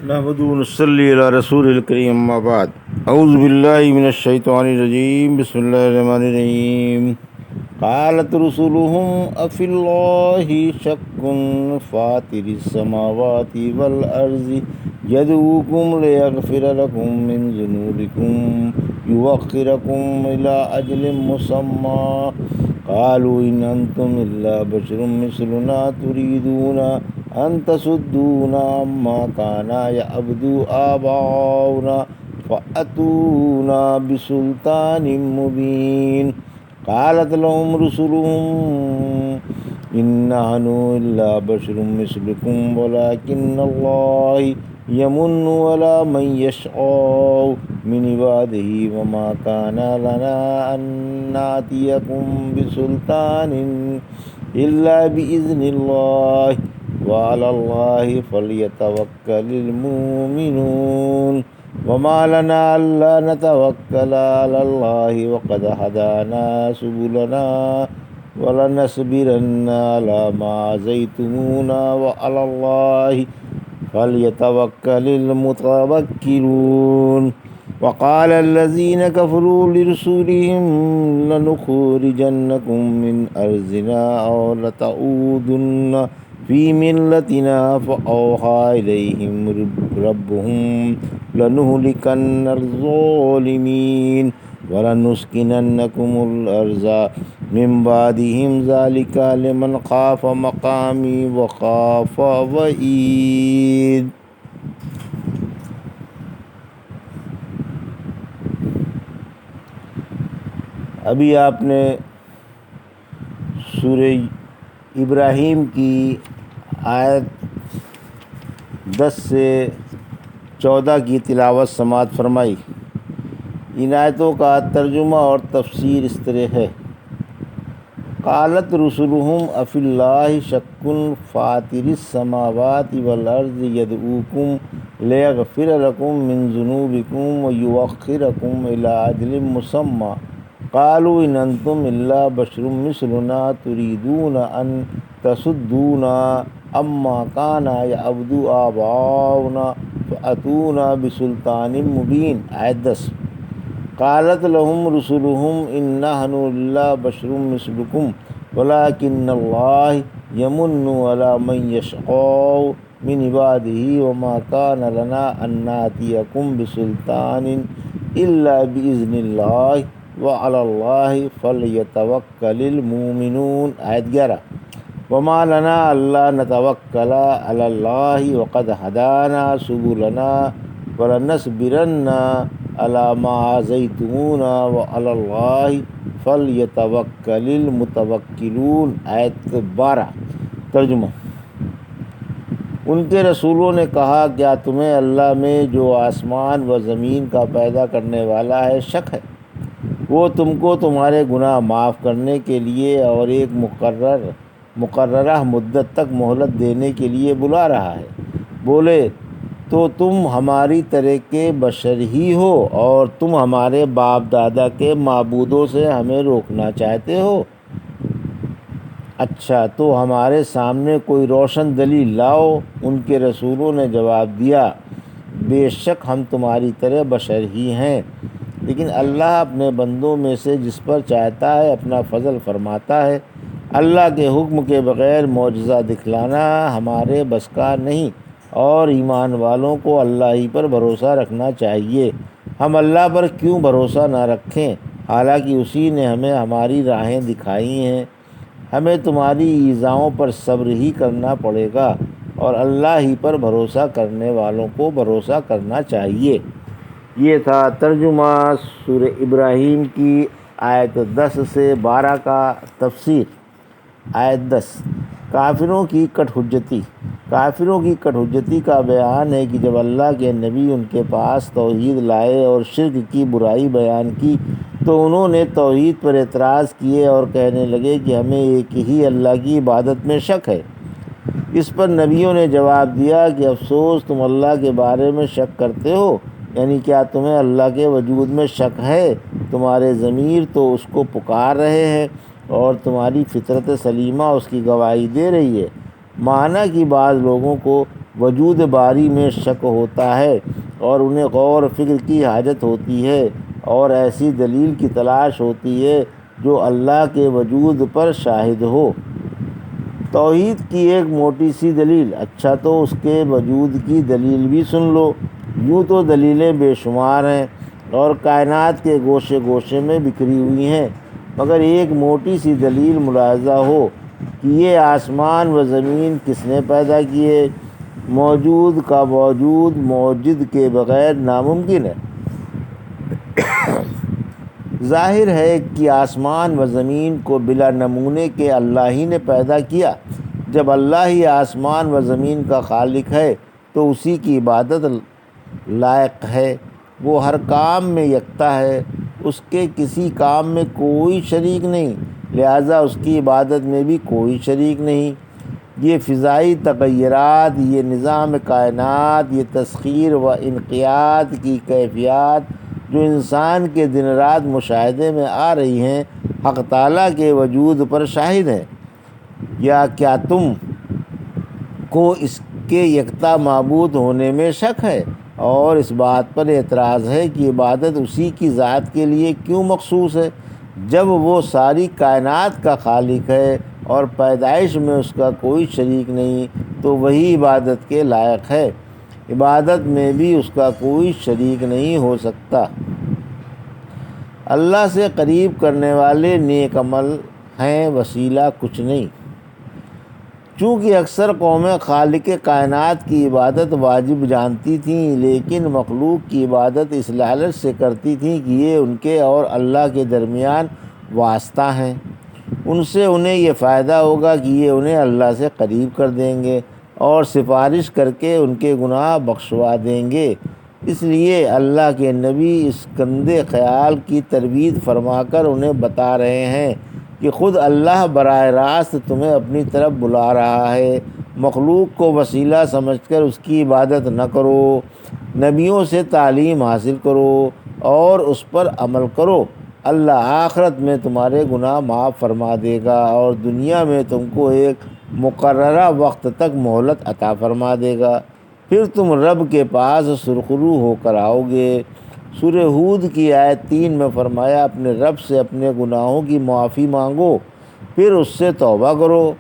نحمدہ و نصلی علی رسول الکریم اما بعد اعوذ باللہ من الشیطان الرجیم بسم اللہ الرحمن الرحیم قالت رسلهم افی اللہ شک فاطر السماوات والارض یدعوکم لیغفر لکم من ذنوبکم یؤخرکم الی اجل مسمی قالوا ان انتم الا بشر مثلنا تريدون ان تصدونا عما كان يعبد آباؤنا فأتونا بسلطان مبين قالت لهم رسلهم إن نحن إلا بشر مثلكم ولكن الله يمن على من يشاء من عباده وما كان لنا أن نأتيكم بسلطان إلا بإذن الله وعلى الله فليتوكل المؤمنون وما لنا ألا نتوكل على الله وقد هدانا سبلنا ولنصبرن على ما آذيتمونا وعلى الله فليتوكل المتوكلون وقال الذين كفروا لرسلهم لنخرجنكم من أرضنا أو لتعودن في ملتنا فأوحى إليهم ربهم لنهلكن الظالمين ولنسكننكم الأرض من بعدهم ذلك لمن خاف مقامي وخاف وعيد. ابھی آپ نے سورہ ابراہیم کی آیت 10 سے 14 کی تلاوت سماعت فرمائی. ان آیتوں کا ترجمہ اور تفسیر اس طرح ہے: قالت رسلهم افی اللہ شک فاطر السماوات والارض یدعوکم لیغفر لکم من ذنوبکم ویؤخرکم الی اجل مسمی قالوا ان انتم الا بشر مثلنا تريدون ان تصدونا عما كان يعبد آباؤنا فأتونا بسلطان مبين. آیت 10. قالت لهم رسلهم إن نحن إلا بشر مثلكم ولكن الله يمن على من يشاء من عباده وما كان لنا أن نأتيكم بسلطان إلا بإذن الله وعلى الله فليتوكل المؤمنون. آیت 11. وما لنا ألا نتوكل على الله وقد هدانا سبلنا ولنصبرن على ما آذيتمونا وعلى الله فليتوكل المتوكلون. آیت 12. ترجمہ: ان کے رسولوں نے کہا، کیا تمہیں اللہ میں جو آسمان و زمین کا پیدا کرنے والا ہے شک ہے؟ وہ تم کو تمہارے گناہ معاف کرنے کے لیے اور ایک مقررہ مدت تک مہلت دینے کے لیے بلا رہا ہے. بولے تو تم ہماری طرح کے بشر ہی ہو اور تم ہمارے باپ دادا کے معبودوں سے ہمیں روکنا چاہتے ہو. اچھا تو ہمارے سامنے کوئی روشن دلیل لاؤ. ان کے رسولوں نے جواب دیا، بے شک ہم تمہاری طرح بشر ہی ہیں، لیکن اللہ اپنے بندوں میں سے جس پر چاہتا ہے اپنا فضل فرماتا ہے. اللہ کے حکم کے بغیر معجزہ دکھلانا ہمارے بس کا نہیں، اور ایمان والوں کو اللہ ہی پر بھروسہ رکھنا چاہیے. ہم اللہ پر کیوں بھروسہ نہ رکھیں، حالانکہ اسی نے ہمیں ہماری راہیں دکھائی ہیں. ہمیں تمہاری ایذاؤں پر صبر ہی کرنا پڑے گا، اور اللہ ہی پر بھروسہ کرنے والوں کو بھروسہ کرنا چاہیے. یہ تھا ترجمہ سورہ ابراہیم کی آیت 10 سے 12 کا تفسیر. آیت 10. کافروں کی کٹ حجتی. کافروں کی کٹ حجتی کا بیان ہے کہ جب اللہ کے نبی ان کے پاس توحید لائے اور شرک کی برائی بیان کی تو انہوں نے توحید پر اعتراض کیے اور کہنے لگے کہ ہمیں ایک ہی اللہ کی عبادت میں شک ہے. اس پر نبیوں نے جواب دیا کہ افسوس، تم اللہ کے بارے میں شک کرتے ہو، یعنی کیا تمہیں اللہ کے وجود میں شک ہے؟ تمہارے ضمیر تو اس کو پکار رہے ہیں اور تمہاری فطرت سلیمہ اس کی گواہی دے رہی ہے. معنی کہ بعض لوگوں کو وجود باری میں شک ہوتا ہے اور انہیں غور و فکر کی حاجت ہوتی ہے اور ایسی دلیل کی تلاش ہوتی ہے جو اللہ کے وجود پر شاہد ہو۔ توحید کی ایک موٹی سی دلیل، اچھا تو اس کے وجود کی دلیل بھی سن لو۔ یوں تو دلیلیں بے شمار ہیں اور کائنات کے گوشے گوشے میں بکھری ہوئی ہیں، مگر ایک موٹی سی دلیل ملاحظہ ہو کہ یہ آسمان و زمین کس نے پیدا کیے۔ موجود کا وجود موجد کے بغیر ناممکن ہے۔ ظاہر ہے کہ آسمان و زمین کو بلا نمونے کے اللہ ہی نے پیدا کیا۔ جب اللہ ہی آسمان و زمین کا خالق ہے تو اسی کی عبادت لائق ہے۔ وہ ہر کام میں یکتا ہے، اس کے کسی کام میں کوئی شریک نہیں، لہٰذا اس کی عبادت میں بھی کوئی شریک نہیں۔ یہ فضائی تغیرات، یہ نظام کائنات، یہ تسخیر و انقیاد کی کیفیات جو انسان کے دن رات مشاہدے میں آ رہی ہیں، حق تعالیٰ کے وجود پر شاہد ہیں۔ یا کیا تم کو اس کے یکتا معبود ہونے میں شک ہے اور اس بات پر اعتراض ہے کہ عبادت اسی کی ذات کے لیے کیوں مخصوص ہے؟ جب وہ ساری کائنات کا خالق ہے اور پیدائش میں اس کا کوئی شریک نہیں تو وہی عبادت کے لائق ہے۔ عبادت میں بھی اس کا کوئی شریک نہیں ہو سکتا۔ اللہ سے قریب کرنے والے نیک عمل ہیں، وسیلہ کچھ نہیں۔ چونکہ اکثر قومیں خالق کائنات کی عبادت واجب جانتی تھیں، لیکن مخلوق کی عبادت اس لالچ سے کرتی تھیں کہ یہ ان کے اور اللہ کے درمیان واسطہ ہیں، ان سے انہیں یہ فائدہ ہوگا کہ یہ انہیں اللہ سے قریب کر دیں گے اور سفارش کر کے ان کے گناہ بخشوا دیں گے۔ اس لیے اللہ کے نبی اس گندے خیال کی تردید فرما کر انہیں بتا رہے ہیں کہ خود اللہ براہ راست تمہیں اپنی طرف بلا رہا ہے۔ مخلوق کو وسیلہ سمجھ کر اس کی عبادت نہ کرو، نبیوں سے تعلیم حاصل کرو اور اس پر عمل کرو۔ اللہ آخرت میں تمہارے گناہ معاف فرما دے گا اور دنیا میں تم کو ایک مقررہ وقت تک مہلت عطا فرما دے گا، پھر تم رب کے پاس سرخرو ہو کر آؤ گے۔ سورہ ہود کی آیت 3 میں فرمایا، اپنے رب سے اپنے گناہوں کی معافی مانگو، پھر اس سے توبہ کرو،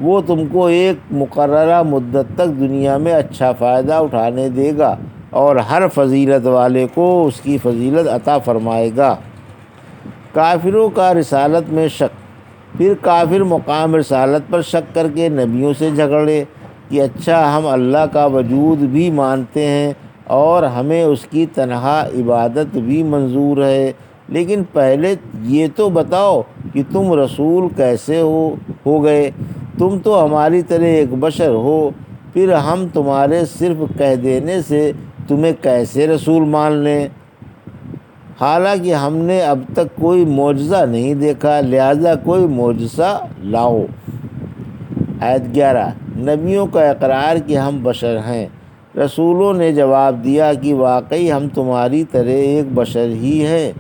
وہ تم کو ایک مقررہ مدت تک دنیا میں اچھا فائدہ اٹھانے دے گا اور ہر فضیلت والے کو اس کی فضیلت عطا فرمائے گا۔ کافروں کا رسالت میں شک۔ پھر کافر مقام رسالت پر شک کر کے نبیوں سے جھگڑے کہ اچھا ہم اللہ کا وجود بھی مانتے ہیں اور ہمیں اس کی تنہا عبادت بھی منظور ہے، لیکن پہلے یہ تو بتاؤ کہ تم رسول کیسے ہو گئے؟ تم تو ہماری طرح ایک بشر ہو، پھر ہم تمہارے صرف کہہ دینے سے تمہیں کیسے رسول مان لیں؟ حالانکہ ہم نے اب تک کوئی معجزہ نہیں دیکھا، لہٰذا کوئی معجزہ لاؤ۔ آیت 11، نبیوں کا اقرار کہ ہم بشر ہیں۔ رسولوں نے جواب دیا کہ واقعی ہم تمہاری طرح ایک بشر ہی ہیں،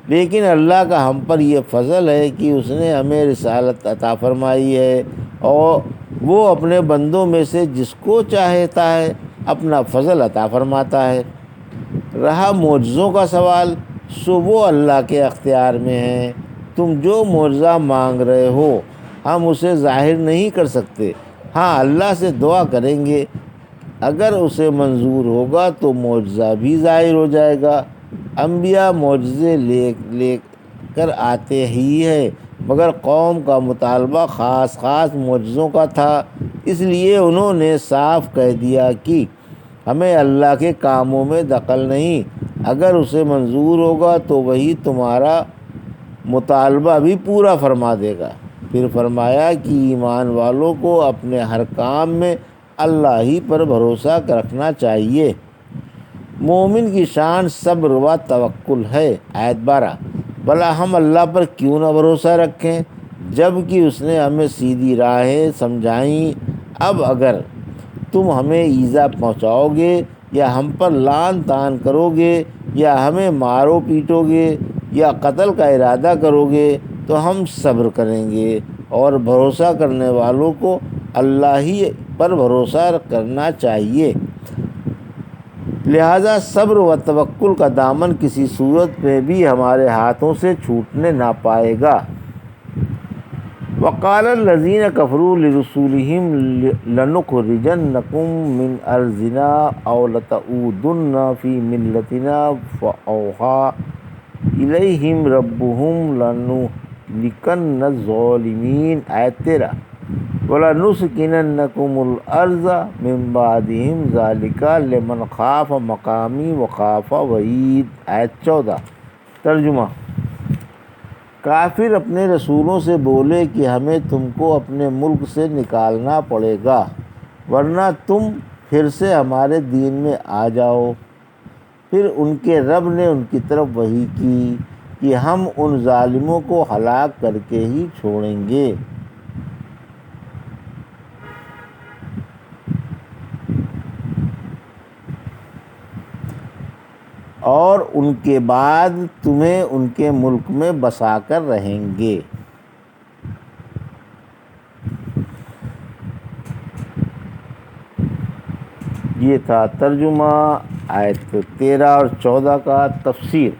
لیکن اللہ کا ہم پر یہ فضل ہے کہ اس نے ہمیں رسالت عطا فرمائی ہے اور وہ اپنے بندوں میں سے جس کو چاہتا ہے اپنا فضل عطا فرماتا ہے۔ رہا معجزوں کا سوال، سو وہ اللہ کے اختیار میں ہیں۔ تم جو معجزہ مانگ رہے ہو ہم اسے ظاہر نہیں کر سکتے، ہاں اللہ سے دعا کریں گے، اگر اسے منظور ہوگا تو معجزہ بھی ظاہر ہو جائے گا۔ انبیاء معجزے لے کر آتے ہی ہیں، مگر قوم کا مطالبہ خاص معجزوں کا تھا، اس لیے انہوں نے صاف کہہ دیا کہ ہمیں اللہ کے کاموں میں دخل نہیں، اگر اسے منظور ہوگا تو وہی تمہارا مطالبہ بھی پورا فرما دے گا۔ پھر فرمایا کہ ایمان والوں کو اپنے ہر کام میں اللہ ہی پر بھروسہ رکھنا چاہیے۔ مومن کی شان صبر و توکل ہے۔ آیت 12، بھلا ہم اللہ پر کیوں نہ بھروسہ رکھیں جب کہ اس نے ہمیں سیدھی راہیں سمجھائیں؟ اب اگر تم ہمیں ایذا پہنچاؤ گے یا ہم پر لعن طعن کرو گے یا ہمیں مارو پیٹو گے یا قتل کا ارادہ کرو گے تو ہم صبر کریں گے اور بھروسہ کرنے والوں کو اللہ ہی پر بھروسہ کرنا چاہیے۔ لہذا صبر و توکل کا دامن کسی صورت میں بھی ہمارے ہاتھوں سے چھوٹنے نہ پائے گا۔ وقال الذین کفروا لرسولہم لنخرجنکم من ارضنا او لتعودن فی ملتنا فاوحی الیہم ربہم لنہلکن الظالمین، آیت 13، وَلَنُسْكِنَنَّكُمُ الْأَرْضَ مِن بَعْدِهِمْ ذَلِكَ لِمَنْ خَافَ مَقَامِي وَخَافَ وَعِیدِ، آیت 14۔ ترجمہ: کافر اپنے رسولوں سے بولے کہ ہمیں تم کو اپنے ملک سے نکالنا پڑے گا ورنہ تم پھر سے ہمارے دین میں آ جاؤ۔ پھر ان کے رب نے ان کی طرف وحی کی کہ ہم ان ظالموں کو ہلاک کر کے ہی چھوڑیں گے۔ اور ان کے بعد تمہیں ان کے ملک میں بسا کر رہیں گے۔ یہ تھا ترجمہ آیت 13 اور 14 کا۔ تفسیر: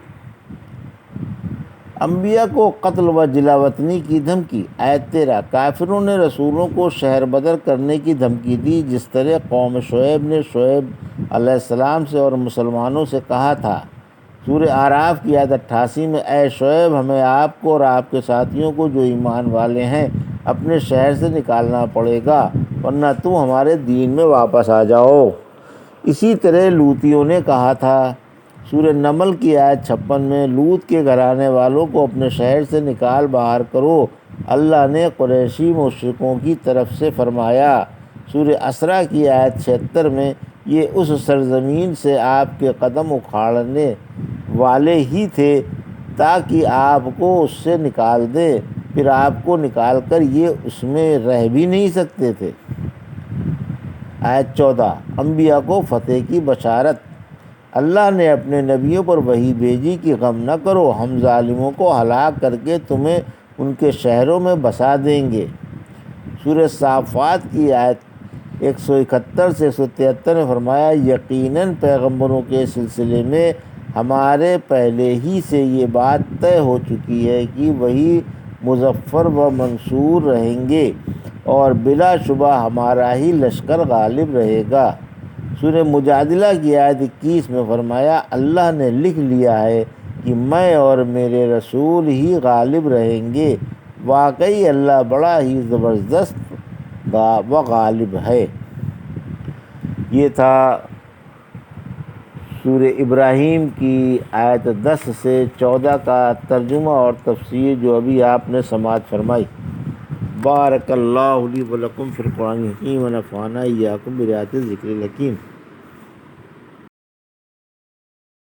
انبیاء کو قتل و جلا وطنی کی دھمکی، آیت 13۔ کافروں نے رسولوں کو شہر بدر کرنے کی دھمکی دی، جس طرح قوم شعیب نے شعیب علیہ السلام سے اور مسلمانوں سے کہا تھا۔ سورہ اعراف کی آیت 88 میں، اے شعیب، ہمیں آپ کو اور آپ کے ساتھیوں کو جو ایمان والے ہیں اپنے شہر سے نکالنا پڑے گا ورنہ تم ہمارے دین میں واپس آ جاؤ۔ اسی طرح لوطیوں نے کہا تھا۔ سورہ نمل کی آیت 56 میں، لوط کے گھرانے والوں کو اپنے شہر سے نکال باہر کرو، اللہ نے قریشی مشرکوں کی طرف سے فرمایا۔ سورہ اسراء کی آیت 76 میں، یہ اس سرزمین سے آپ کے قدم اکھاڑنے والے ہی تھے تاکہ آپ کو اس سے نکال دیں، پھر آپ کو نکال کر یہ اس میں رہ بھی نہیں سکتے تھے۔ آیت 14، انبیاء کو فتح کی بشارت۔ اللہ نے اپنے نبیوں پر وحی بھیجی کہ غم نہ کرو، ہم ظالموں کو ہلاک کر کے تمہیں ان کے شہروں میں بسا دیں گے۔ سورہ صافات کی آیت 171 سے 173 میں فرمایا، یقیناً پیغمبروں کے سلسلے میں ہمارے پہلے ہی سے یہ بات طے ہو چکی ہے کہ وہی مظفر و منصور رہیں گے اور بلا شبہ ہمارا ہی لشکر غالب رہے گا۔ سورہ مجادلہ کی آیت 21 میں فرمایا، اللہ نے لکھ لیا ہے کہ میں اور میرے رسول ہی غالب رہیں گے، واقعی اللہ بڑا ہی زبردست و غالب ہے۔ یہ تھا سورہ ابراہیم کی آیت 10 سے 14 کا ترجمہ اور تفسیر جو ابھی آپ نے سماعت فرمائی۔ بارک اللہ لی و لکم فی القرآن الحکیم و نفعنی وایاکم بآیات الذکر الحکیم۔